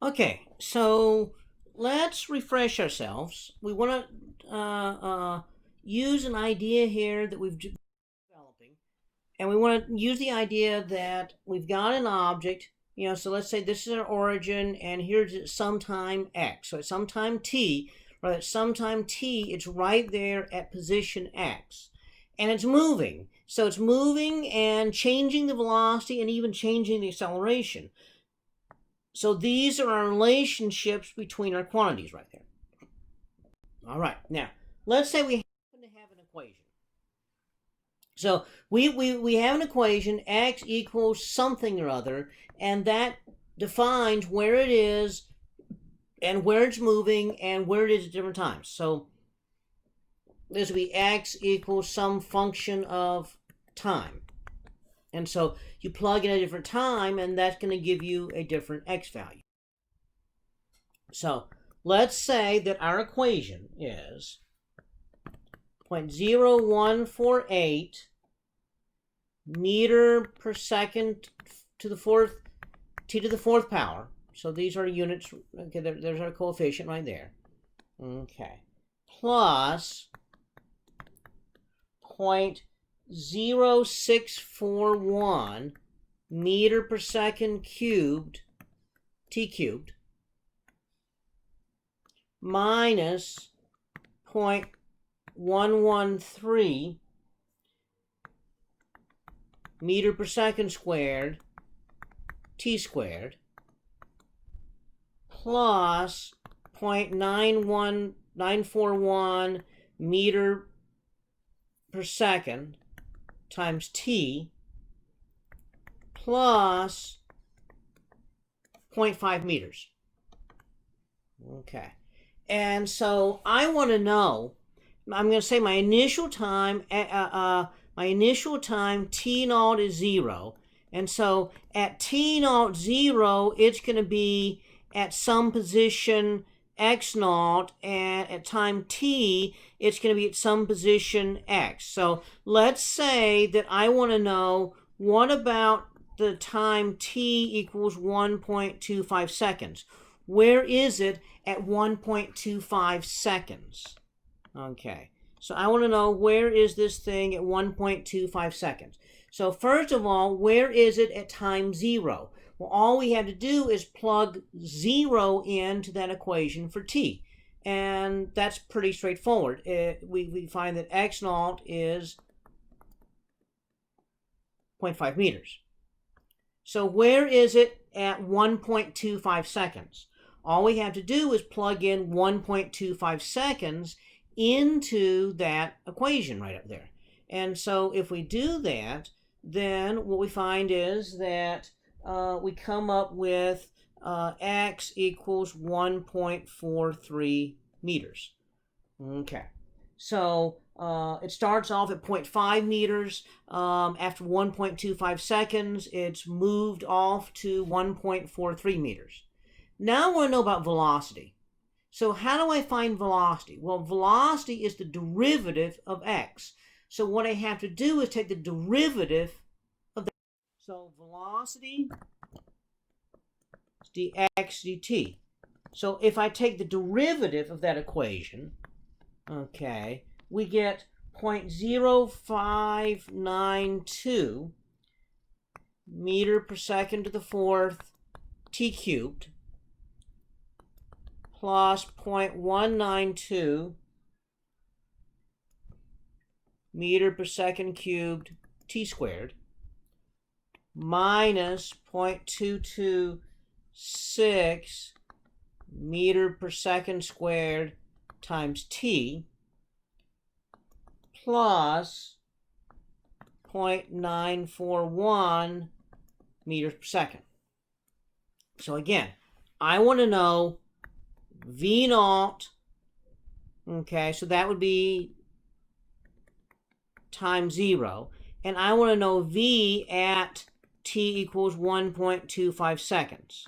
Okay, so let's refresh ourselves. We want to use an idea here that we've developing, and we want to use the idea that we've got an object. So let's say this is our origin, and here's sometime x. So at sometime t, or at sometime t, it's right there at position x, and it's moving. So it's moving and changing the velocity and even changing the acceleration. So these are our relationships between our quantities right there. All right, now let's say we happen to have an equation. So we have an equation, x equals something or other, and that defines where it is and where it's moving and where it is at different times. So this would be x equals some function of time. And so you plug in a different time, and that's going to give you a different x value. So let's say that our equation is 0.0148 meter per second to the fourth t to the fourth power. So these are units. Okay, there's our coefficient right there. Okay, plus 0.0641 meter per second cubed t cubed minus 0.113 meter per second squared t squared plus 0.941 meter per second times t plus 0.5 meters. Okay. And so I want to know, I'm going to say my initial time t naught is 0. And so at t naught 0, it's going to be at some position x naught, and at time t, it's going to be at some position x. So let's say that I want to know, what about the time t equals 1.25 seconds? Where is it at 1.25 seconds? Okay, so I want to know, where is this thing at 1.25 seconds? So first of all, where is it at time 0? Well, all we have to do is plug 0 into that equation for t. And that's pretty straightforward. We find that x naught is 0.5 meters. So where is it at 1.25 seconds? All we have to do is plug in 1.25 seconds into that equation right up there. And so if we do that, then what we find is that we come up with x equals 1.43 meters. Okay, so it starts off at 0.5 meters. After 1.25 seconds, it's moved off to 1.43 meters. Now I want to know about velocity. So how do I find velocity? Well, velocity is the derivative of x. So what I have to do is take the derivative of that. So velocity is dx dt. So if I take the derivative of that equation, okay, we get 0.0592 meter per second to the fourth t cubed plus 0.192 meter per second cubed t squared minus 0.226 meter per second squared times t plus 0.941 meters per second. So again, I want to know v naught, okay, so that would be times 0, and I want to know v at t equals 1.25 seconds.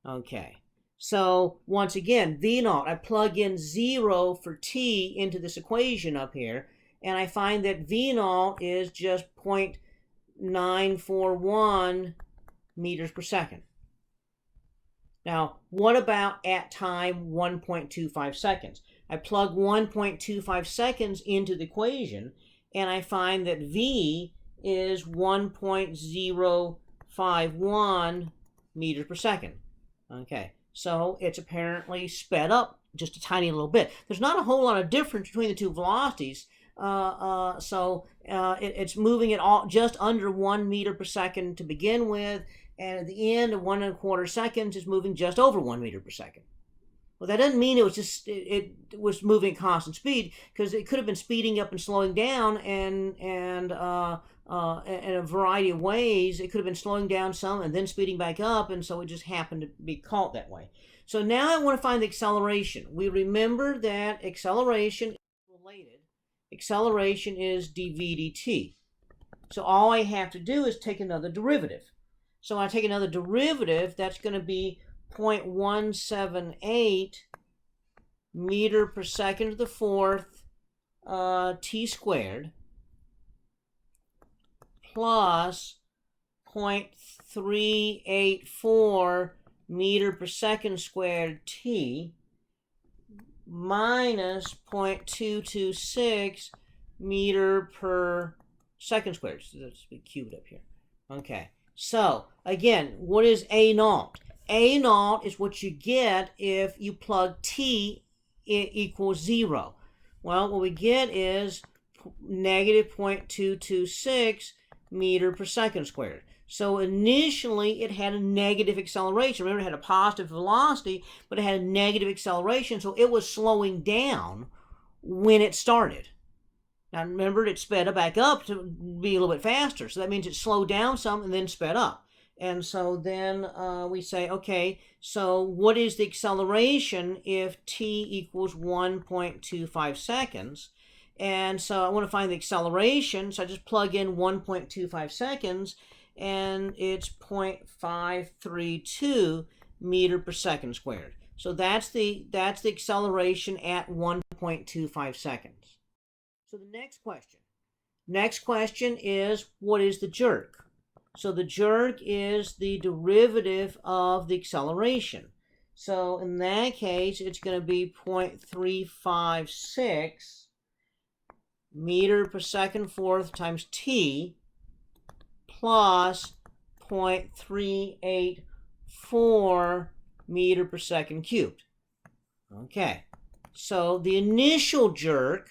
Okay, so once again, v naught, I plug in 0 for t into this equation up here, and I find that v naught is just 0.941 meters per second. Now, what about at time 1.25 seconds? I plug 1.25 seconds into the equation, and I find that V is 1.051 meters per second. Okay, so it's apparently sped up just a tiny little bit. There's not a whole lot of difference between the two velocities, it's moving at all just under 1 meter per second to begin with, and at the end of 1.25 seconds is moving just over 1 meter per second. Well, that doesn't mean it was moving at constant speed, because it could have been speeding up and slowing down, and in a variety of ways. It could have been slowing down some and then speeding back up, and so it just happened to be caught that way. So now I want to find the acceleration. We remember that acceleration is related. Acceleration is dv dt. So all I have to do is take another derivative. So when I take another derivative, that's going to be 0.178 meter per second to the fourth t squared plus 0.384 meter per second squared t minus 0.226 meter per second squared. So let's be cubed up here. Okay. So again, what is A naught? A naught is what you get if you plug t equals 0. Well, what we get is negative 0.226 meter per second squared. So initially it had a negative acceleration. Remember, it had a positive velocity, but it had a negative acceleration, so it was slowing down when it started. Now remember, it sped back up to be a little bit faster, so that means it slowed down some and then sped up. And so then we say, okay, so what is the acceleration if t equals 1.25 seconds? And so I want to find the acceleration, so I just plug in 1.25 seconds, and it's 0.532 meter per second squared. So that's the acceleration at 1.25 seconds. So the next question is, what is the jerk? So the jerk is the derivative of the acceleration. So in that case, it's going to be 0.356 meter per second fourth times t plus 0.384 meter per second cubed. Okay, so the initial jerk,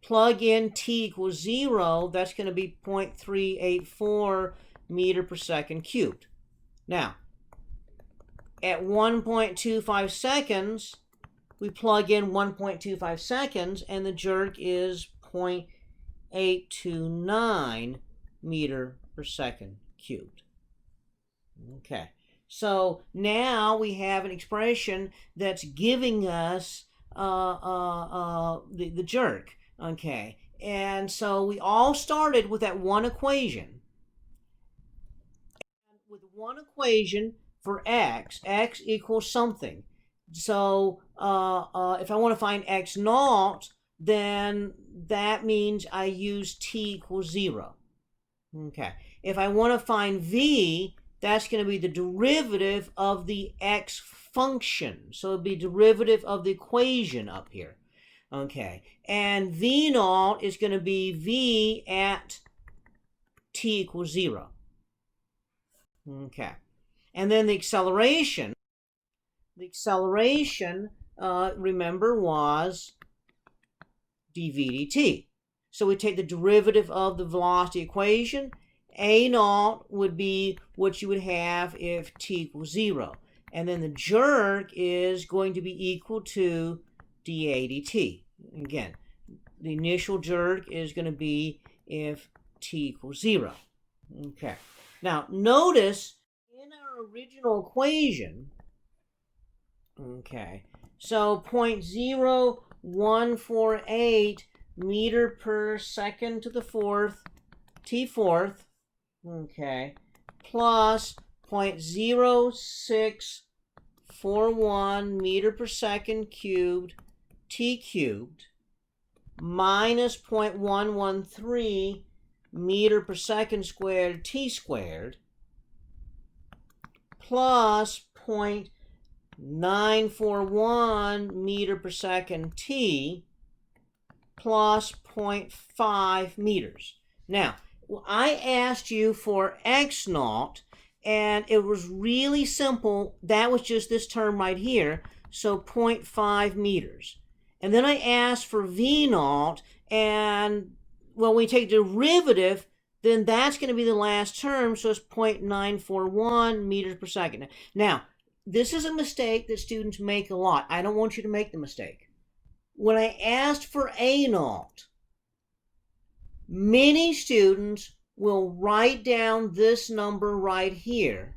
plug in t equals 0, that's going to be 0.384 meter per second cubed. Now, at 1.25 seconds, we plug in 1.25 seconds, and the jerk is 0.829 meter per second cubed. Okay, so now we have an expression that's giving us the jerk. Okay, and so we all started with that one equation. And with one equation for x equals something. So if I want to find x naught, then that means I use t equals 0. Okay, if I want to find v, that's going to be the derivative of the x function. So it'll be derivative of the equation up here. Okay, and v naught is going to be v at t equals 0. Okay, and then the acceleration remember, was dv dt. So we take the derivative of the velocity equation. A naught would be what you would have if t equals 0. And then the jerk is going to be equal to dA dt. Again, the initial jerk is going to be if t equals 0. Okay. Now, notice in our original equation, okay, so 0.0148 meter per second to the fourth, t fourth, okay, plus 0.0641 meter per second cubed, t cubed, minus 0.113 meter per second squared, t squared, plus 941 meter per second t plus 0.5 meters. Now, I asked you for x naught, and it was really simple. That was just this term right here, so 0.5 meters. And then I asked for v naught, and when we take derivative, then that's going to be the last term, so it's 0.941 meters per second. Now, this is a mistake that students make a lot. I don't want you to make the mistake. When I asked for A naught, many students will write down this number right here,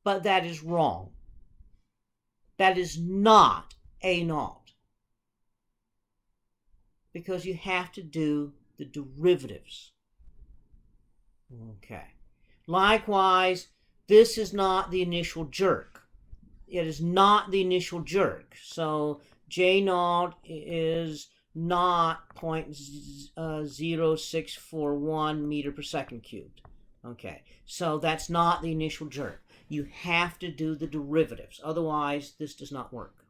but that is wrong. That is not A naught, because you have to do the derivatives. Okay. Likewise, this is not the initial jerk. It is not the initial jerk. So J naught is not 0.0641 meter per second cubed. Okay, so that's not the initial jerk. You have to do the derivatives. Otherwise, this does not work.